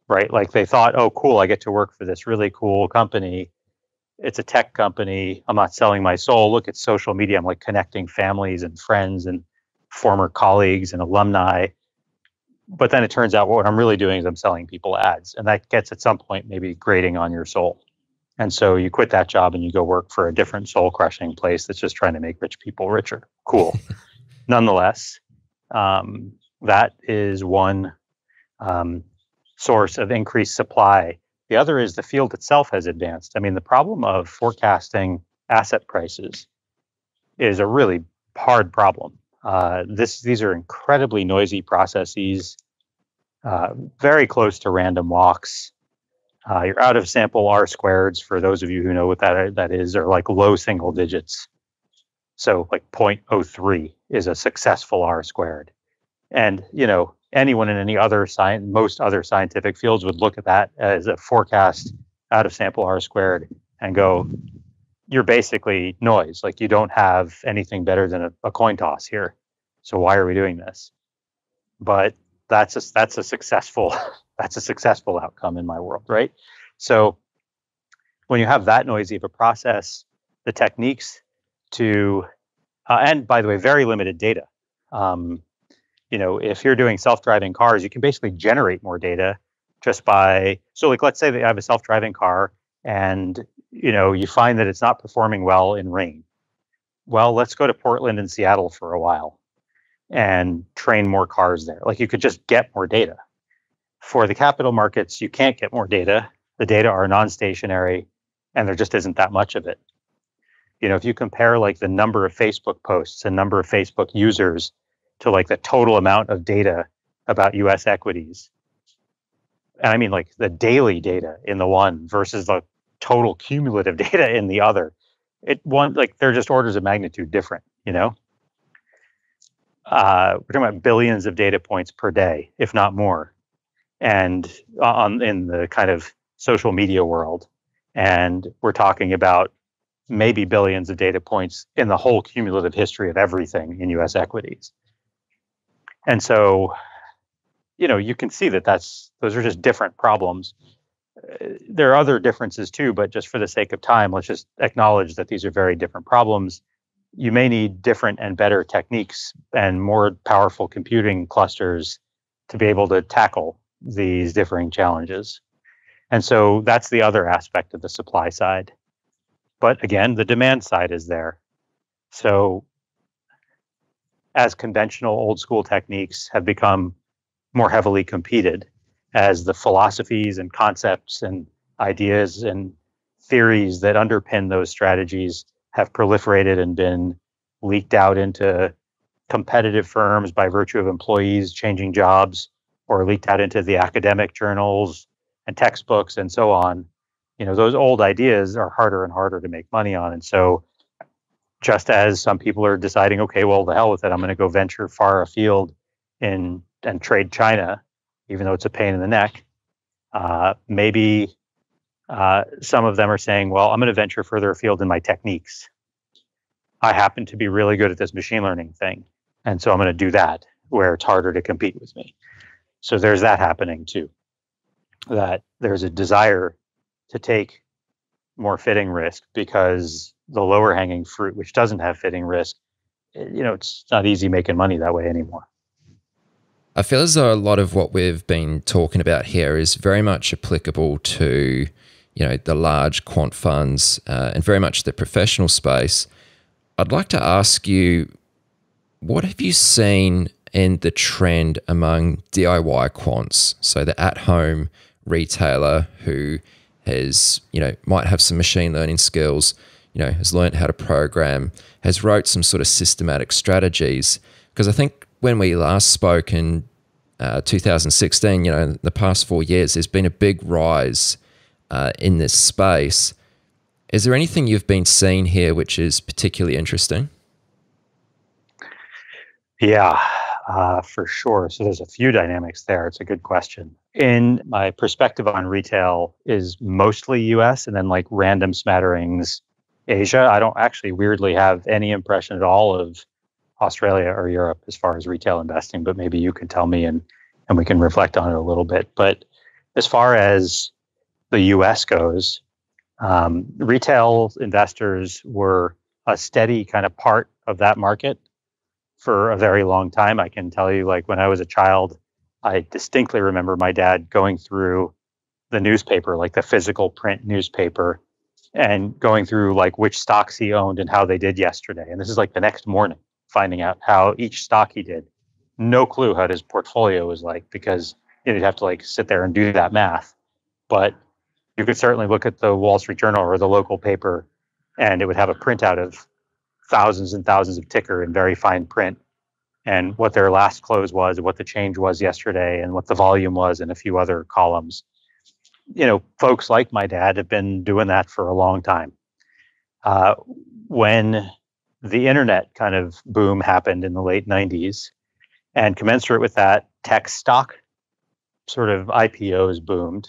right? Like they thought, oh, cool, I get to work for this really cool company. It's a tech company. I'm not selling my soul. Look, it's social media. I'm like connecting families and friends and former colleagues and alumni. But then it turns out what I'm really doing is I'm selling people ads. And that gets at some point maybe grating on your soul. And so you quit that job and you go work for a different soul crushing place that's just trying to make rich people richer. Cool. Nonetheless, that is one source of increased supply. The other is the field itself has advanced. I mean, the problem of forecasting asset prices is a really hard problem. These are incredibly noisy processes, very close to random walks. Your out of sample R squareds, for those of you who know what that is, are like low single digits. So like 0.03 is a successful R squared. And, anyone in any other most other scientific fields would look at that as a forecast out of sample R squared and go, you're basically noise. Like you don't have anything better than a coin toss here. So why are we doing this? But that's a successful outcome in my world, right? So when you have that noisy of a process, the techniques to, and by the way, very limited data. If you're doing self-driving cars, you can basically generate more data just by, so like, let's say that you have a self-driving car and, you find that it's not performing well in rain. Well, let's go to Portland and Seattle for a while and train more cars there. Like you could just get more data. For the capital markets, you can't get more data. The data are non-stationary and there just isn't that much of it. If you compare like the number of Facebook posts and number of Facebook users to like the total amount of data about US equities, and I mean like the daily data in the one versus the total cumulative data in the other, they're just orders of magnitude different, we're talking about billions of data points per day, if not more, and in the kind of social media world, and we're talking about maybe billions of data points in the whole cumulative history of everything in US equities. And so, you can see that those are just different problems. There are other differences too, but just for the sake of time, let's just acknowledge that these are very different problems. You may need different and better techniques and more powerful computing clusters to be able to tackle these differing challenges. And so that's the other aspect of the supply side. But again, the demand side is there. So as conventional old school techniques have become more heavily competed, as the philosophies and concepts and ideas and theories that underpin those strategies have proliferated and been leaked out into competitive firms by virtue of employees changing jobs, or leaked out into the academic journals and textbooks and so on, those old ideas are harder and harder to make money on. And so just as some people are deciding, okay, well, the hell with it, I'm going to go venture far afield and trade China, even though it's a pain in the neck, maybe some of them are saying, well, I'm going to venture further afield in my techniques. I happen to be really good at this machine learning thing, and so I'm going to do that where it's harder to compete with me. So there's that happening too, that there's a desire to take more fitting risk because the lower hanging fruit, which doesn't have fitting risk, it's not easy making money that way anymore. I feel as though a lot of what we've been talking about here is very much applicable to, the large quant funds and very much the professional space. I'd like to ask you, what have you seen in the trend among DIY quants? So the at-home retailer who has, might have some machine learning skills, has learned how to program, has wrote some sort of systematic strategies. Because I think when we last spoke in 2016, in the past 4 years, there's been a big rise in this space. Is there anything you've been seeing here which is particularly interesting? Yeah, for sure. So there's a few dynamics there. It's a good question. In my perspective on retail is mostly US and then like random smatterings Asia. I don't actually weirdly have any impression at all of Australia or Europe as far as retail investing, but maybe you can tell me and we can reflect on it a little bit. But as far as the US goes, retail investors were a steady kind of part of that market for a very long time. I can tell you, like when I was a child, I distinctly remember my dad going through the newspaper, like the physical print newspaper, and going through like which stocks he owned and how they did yesterday. And this is like the next morning, finding out how each stock he did. No clue how his portfolio was like, because you'd have to like sit there and do that math. But you could certainly look at the Wall Street Journal or the local paper, and it would have a printout of thousands and thousands of ticker in very fine print, and what their last close was, what the change was yesterday, and what the volume was, and a few other columns. You know, folks like my dad have been doing that for a long time. When the internet kind of boom happened in the late 90s, and commensurate with that, tech stock sort of IPOs boomed.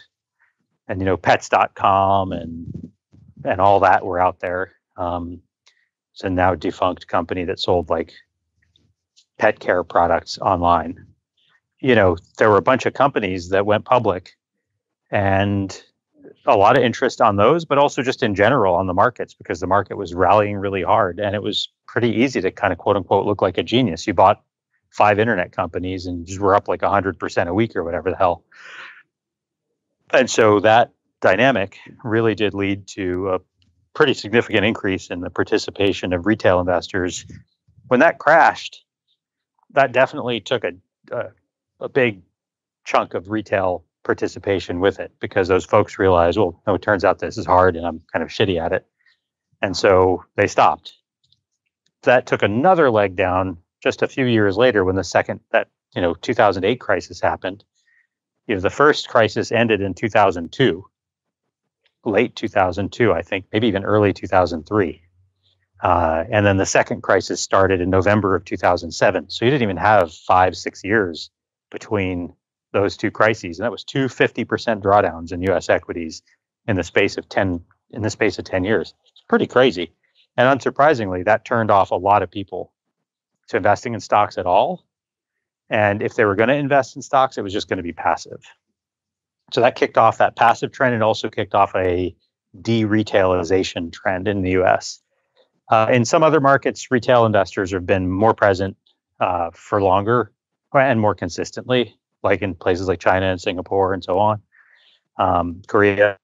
And, you know, pets.com and all that were out there. It's a now defunct company that sold like pet care products online. You know, there were a bunch of companies that went public and a lot of interest on those, but also just in general on the markets, because the market was rallying really hard and it was pretty easy to kind of quote unquote look like a genius. You bought 5 internet companies and just were up like 100% a week or whatever the hell. And so that dynamic really did lead to a pretty significant increase in the participation of retail investors. When that crashed, that definitely took a big chunk of retail participation with it, because those folks realized, well, no, it turns out this is hard and I'm kind of shitty at it. And so they stopped. That took another leg down just a few years later when the second, that, 2008 crisis happened. The first crisis ended in 2002, late 2002, I think, maybe even early 2003. And then the second crisis started in November of 2007. So you didn't even have 5-6 years between those two crises. And that was two 50% drawdowns in US equities in the space of 10 years. It's pretty crazy. And unsurprisingly, that turned off a lot of people to investing in stocks at all. And if they were going to invest in stocks, it was just going to be passive. So that kicked off that passive trend and also kicked off a de-retailization trend in the US. In some other markets, retail investors have been more present for longer and more consistently, like in places like China and Singapore and so on, Korea.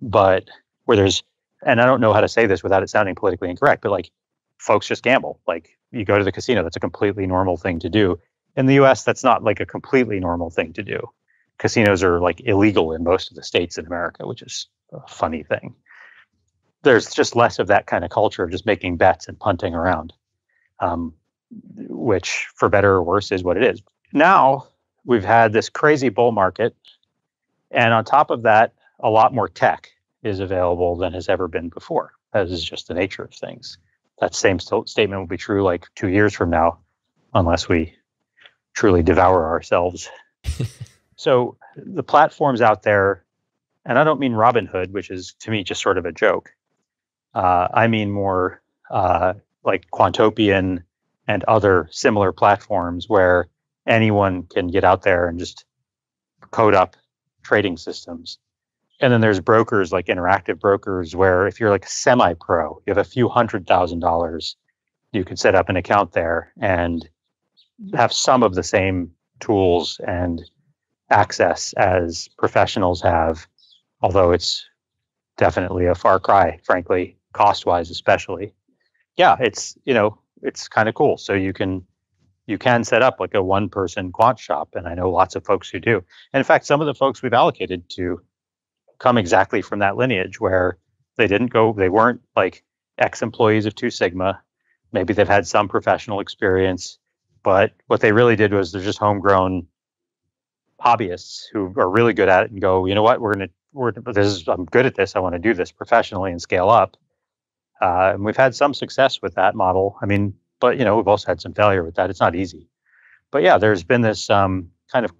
But where there's, and I don't know how to say this without it sounding politically incorrect, but like folks just gamble. Like you go to the casino, that's a completely normal thing to do. In the US, that's not like a completely normal thing to do. Casinos are like illegal in most of the states in America, which is a funny thing. There's just less of that kind of culture of just making bets and punting around, which for better or worse is what it is. Now we've had this crazy bull market. And on top of that, a lot more tech is available than has ever been before. That is just the nature of things. That same statement will be true like 2 years from now, unless we truly devour ourselves. So the platforms out there, and I don't mean Robinhood, which is to me just sort of a joke. I mean more like Quantopian and other similar platforms where anyone can get out there and just code up trading systems. And then there's brokers like Interactive Brokers, where if you're like a semi-pro, you have a few $100,000, you can set up an account there and have some of the same tools and access as professionals have, although it's definitely a far cry, frankly, cost-wise especially. Yeah, it's kind of cool. So you can set up like a one-person quant shop, and I know lots of folks who do. And in fact, some of the folks we've allocated to come exactly from that lineage, where they weren't like ex-employees of Two Sigma. Maybe they've had some professional experience, but what they really did was they're just homegrown hobbyists who are really good at it and go, you know what, I'm good at this. I want to do this professionally and scale up. And we've had some success with that model. I mean, but we've also had some failure with that. It's not easy. But yeah, there's been this kind of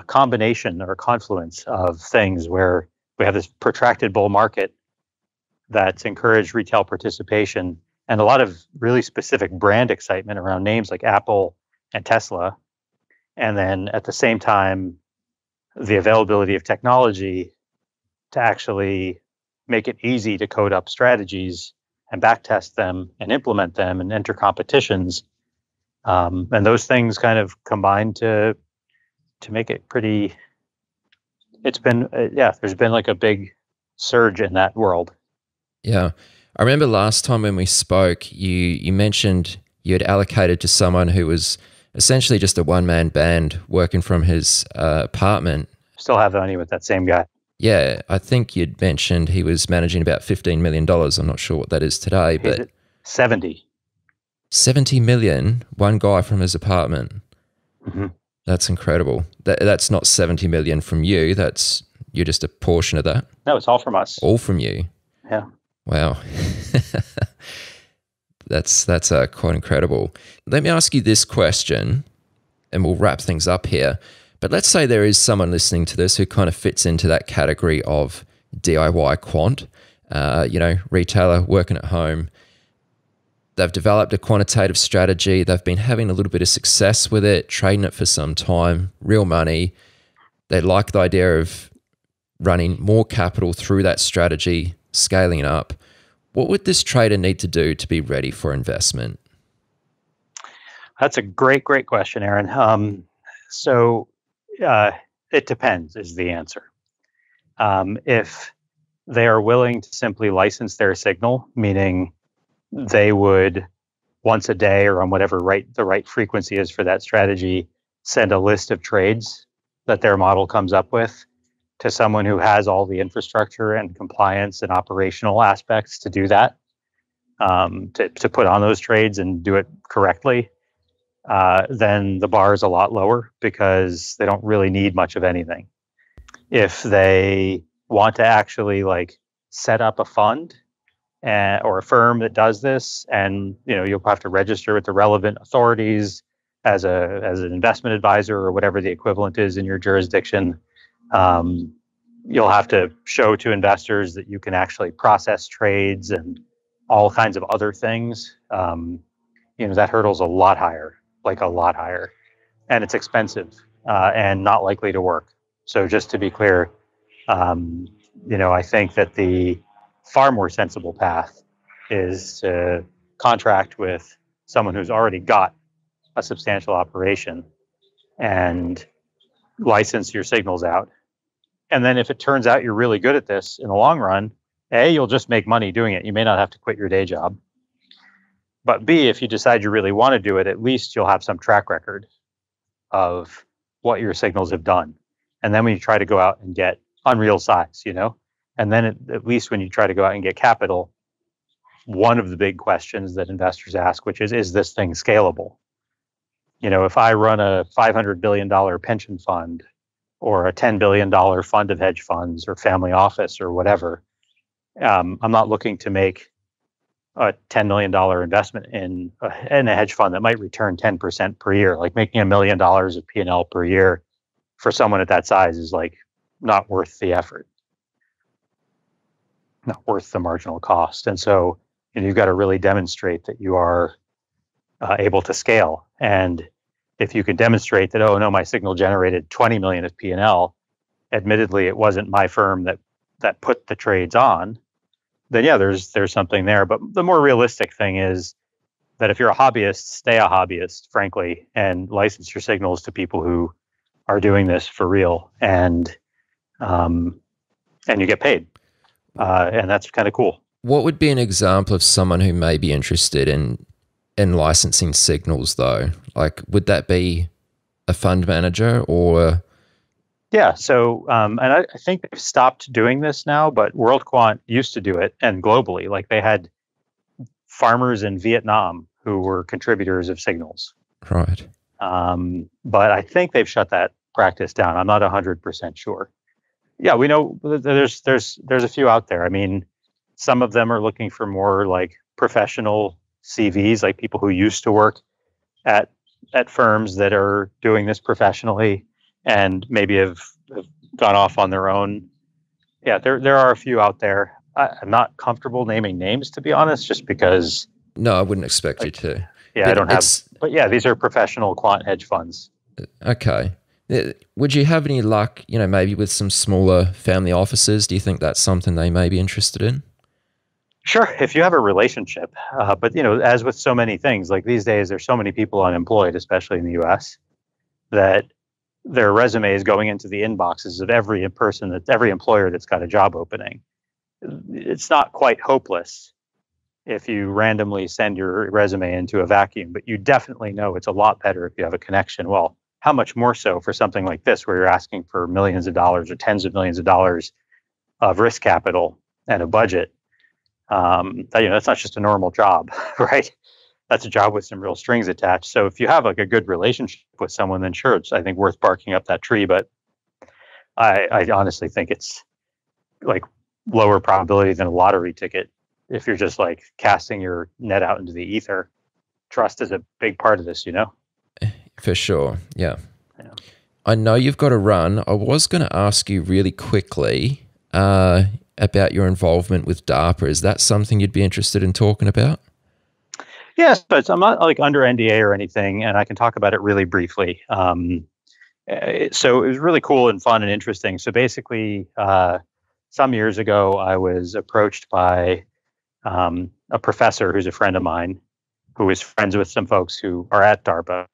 combination or confluence of things where we have this protracted bull market that's encouraged retail participation and a lot of really specific brand excitement around names like Apple and Tesla. And then at the same time, the availability of technology to actually make it easy to code up strategies and backtest them and implement them and enter competitions. And those things kind of combine to make it pretty. It's been there's been like a big surge in that world. Yeah. I remember last time when we spoke, you mentioned you had allocated to someone who was essentially just a one-man band working from his apartment. Still have money with that same guy. Yeah, I think you'd mentioned he was managing about $15 million. I'm not sure what that is today, but 70. 70 million, one guy from his apartment. Mm-hmm. That's incredible. That's not 70 million from you. You're just a portion of that. No, it's all from us. All from you. Yeah. Wow. That's quite incredible. Let me ask you this question, and we'll wrap things up here. But let's say there is someone listening to this who kind of fits into that category of DIY quant, retailer working at home. They've developed a quantitative strategy. They've been having a little bit of success with it, trading it for some time, real money. They like the idea of running more capital through that strategy, scaling it up. What would this trader need to do to be ready for investment? That's a great question, Aaron. So it depends is the answer. If they are willing to simply license their signal, meaning they would once a day or on whatever the right frequency is for that strategy, send a list of trades that their model comes up with to someone who has all the infrastructure and compliance and operational aspects to do that, to put on those trades and do it correctly, then the bar is a lot lower because they don't really need much of anything. If they want to actually set up a fund or a firm that does this, and you'll have to register with the relevant authorities as an investment advisor or whatever the equivalent is in your jurisdiction. You'll have to show to investors that you can actually process trades and all kinds of other things. That hurdle's a lot higher, and it's expensive and not likely to work. So just to be clear, I think that the far more sensible path is to contract with someone who's already got a substantial operation and license your signals out. And then if it turns out you're really good at this in the long run, A, you'll just make money doing it. You may not have to quit your day job. But B, if you decide you really want to do it, at least you'll have some track record of what your signals have done. And then when you try to go out and get unreal size, and then at least when you try to go out and get capital, one of the big questions that investors ask, which is this thing scalable? If I run a $500 billion pension fund or a $10 billion fund of hedge funds or family office or whatever, I'm not looking to make a $10 million investment in a hedge fund that might return 10% per year. Like making $1 million of P&L per year for someone at that size is not worth the effort, not worth the marginal cost. And so you've got to really demonstrate that you are able to scale. And if you can demonstrate that, oh no, my signal generated 20 million of P&L, admittedly it wasn't my firm that put the trades on, then yeah, there's something there. But the more realistic thing is that if you're a hobbyist, stay a hobbyist, frankly, and license your signals to people who are doing this for real, and you get paid, and that's kind of cool. What would be an example of someone who may be interested in licensing signals, though? Would that be a fund manager or? Yeah. So, and I think they've stopped doing this now, but World Quant used to do it, and globally, they had farmers in Vietnam who were contributors of signals. Right. But I think they've shut that practice down. I'm not 100% sure. Yeah, we know there's a few out there. I mean, some of them are looking for more professional CVs, like people who used to work at firms that are doing this professionally. and maybe have gone off on their own. Yeah, there are a few out there. I'm not comfortable naming names, to be honest, just because. No, I wouldn't expect you to. Yeah, but I don't have. But yeah, these are professional quant hedge funds. Okay. Would you have any luck, maybe with some smaller family offices? Do you think that's something they may be interested in? Sure, if you have a relationship. But, as with so many things, like these days, there's so many people unemployed, especially in the US, that their resume is going into the inboxes of every employer that's got a job opening. It's not quite hopeless if you randomly send your resume into a vacuum, but you definitely know it's a lot better if you have a connection. Well, how much more so for something like this, where you're asking for millions of dollars or tens of millions of dollars of risk capital and a budget? That's not just a normal job, right? That's a job with some real strings attached. So if you have like a good relationship with someone, then sure, it's, I think, worth barking up that tree. But I honestly think it's like lower probability than a lottery ticket if you're just like casting your net out into the ether. Trust is a big part of this, For sure, yeah. I know you've got to run. I was going to ask you really quickly about your involvement with DARPA. Is that something you'd be interested in talking about? Yes, but I'm not like under NDA or anything, and I can talk about it really briefly. So it was really cool and fun and interesting. So basically, some years ago, I was approached by a professor who's a friend of mine, who is friends with some folks who are at DARPA,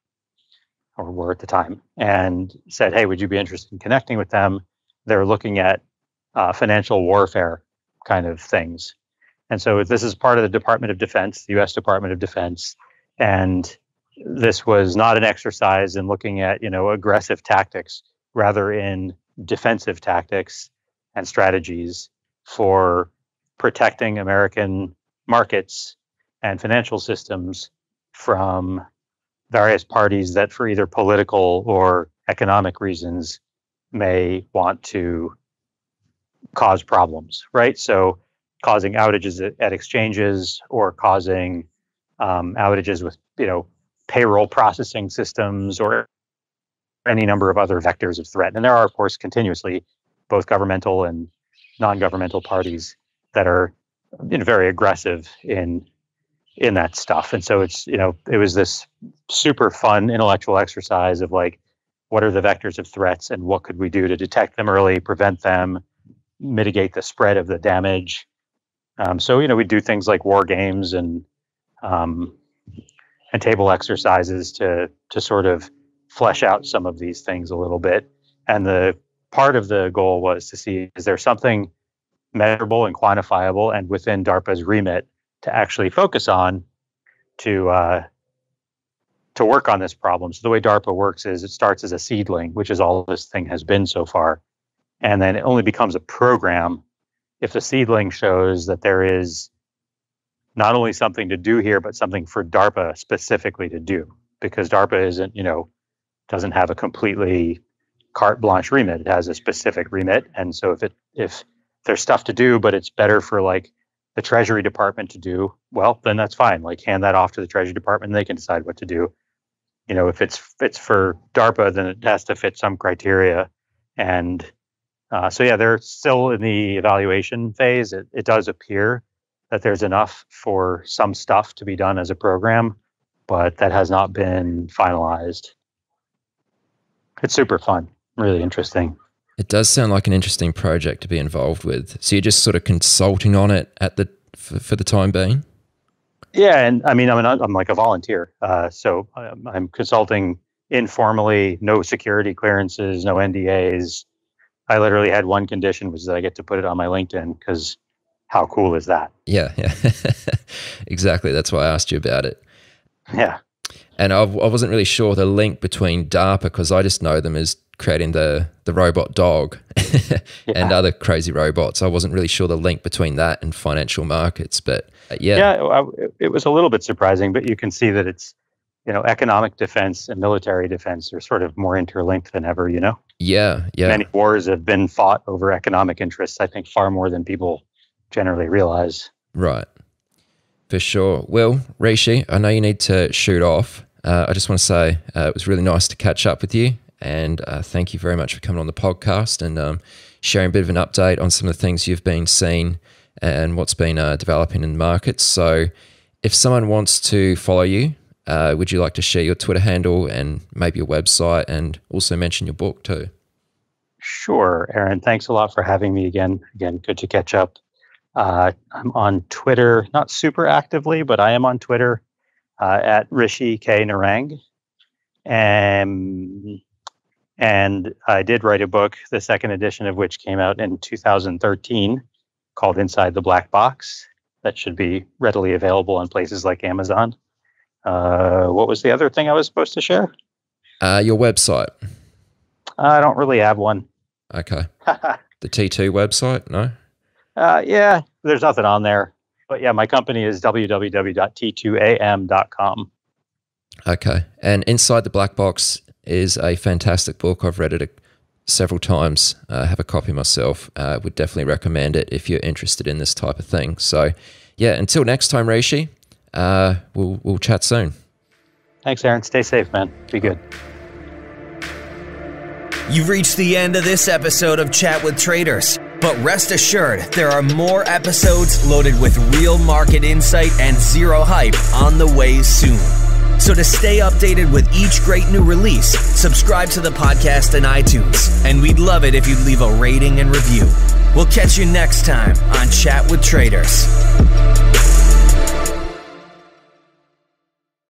or were at the time, and said, "Hey, would you be interested in connecting with them? They're looking at financial warfare kind of things." And so this is part of the Department of Defense, the U.S. Department of Defense, and this was not an exercise in looking at aggressive tactics, rather in defensive tactics and strategies for protecting American markets and financial systems from various parties that, for either political or economic reasons, may want to cause problems, right? So causing outages at exchanges, or causing outages with, payroll processing systems, or any number of other vectors of threat. And there are, of course, continuously both governmental and non-governmental parties that are very aggressive in that stuff. And so it's, it was this super fun intellectual exercise of like, what are the vectors of threats and what could we do to detect them early, prevent them, mitigate the spread of the damage. So we do things like war games and table exercises to sort of flesh out some of these things a little bit. And the part of the goal was to see, is there something measurable and quantifiable and within DARPA's remit to actually focus on to work on this problem. So the way DARPA works is it starts as a seedling, which is all this thing has been so far, and then it only becomes a program if the seedling shows that there is not only something to do here, but something for DARPA specifically to do, because DARPA isn't, doesn't have a completely carte blanche remit. It has a specific remit. And so if there's stuff to do, but it's better for like the Treasury Department to do, well, then that's fine. Like hand that off to the Treasury Department and they can decide what to do. If it's for DARPA, then it has to fit some criteria. And so yeah, they're still in the evaluation phase. It does appear that there's enough for some stuff to be done as a program, but that has not been finalized. It's super fun, really interesting. It does sound like an interesting project to be involved with. So you're just sort of consulting on it for the time being? Yeah, and I'm like a volunteer, so I'm consulting informally, no security clearances, no NDAs. I literally had one condition, which is that I get to put it on my LinkedIn, because how cool is that? Yeah. Exactly. That's why I asked you about it. Yeah. And I wasn't really sure the link between DARPA, because I just know them as creating the robot dog and other crazy robots. I wasn't really sure the link between that and financial markets, but it was a little bit surprising, but you can see that it's, economic defense and military defense are sort of more interlinked than ever, Yeah. Many wars have been fought over economic interests, I think far more than people generally realize. Right. For sure. Well, Rishi, I know you need to shoot off. I just want to say it was really nice to catch up with you, And thank you very much for coming on the podcast and sharing a bit of an update on some of the things you've been seeing and what's been developing in the market. So if someone wants to follow you, would you like to share your Twitter handle and maybe your website, and also mention your book too? Sure, Aaron. Thanks a lot for having me again. Again, good to catch up. I'm on Twitter, not super actively, but I am on Twitter at Rishi K. Narang. And I did write a book, the second edition of which came out in 2013, called Inside the Black Box. That should be readily available on places like Amazon. What was the other thing I was supposed to share? Your website. I don't really have one. Okay. The T2 website? No? Yeah, there's nothing on there. But yeah, my company is www.t2am.com. Okay. And Inside the Black Box is a fantastic book. I've read it several times. I have a copy myself. Would definitely recommend it if you're interested in this type of thing. So yeah, until next time, Rishi, we'll chat soon. Thanks, Aaron. Stay safe, man. Be good. You've reached the end of this episode of Chat with Traders, but rest assured there are more episodes loaded with real market insight and zero hype on the way soon. So to stay updated with each great new release, subscribe to the podcast in iTunes, and we'd love it if you'd leave a rating and review. We'll catch you next time on Chat with Traders.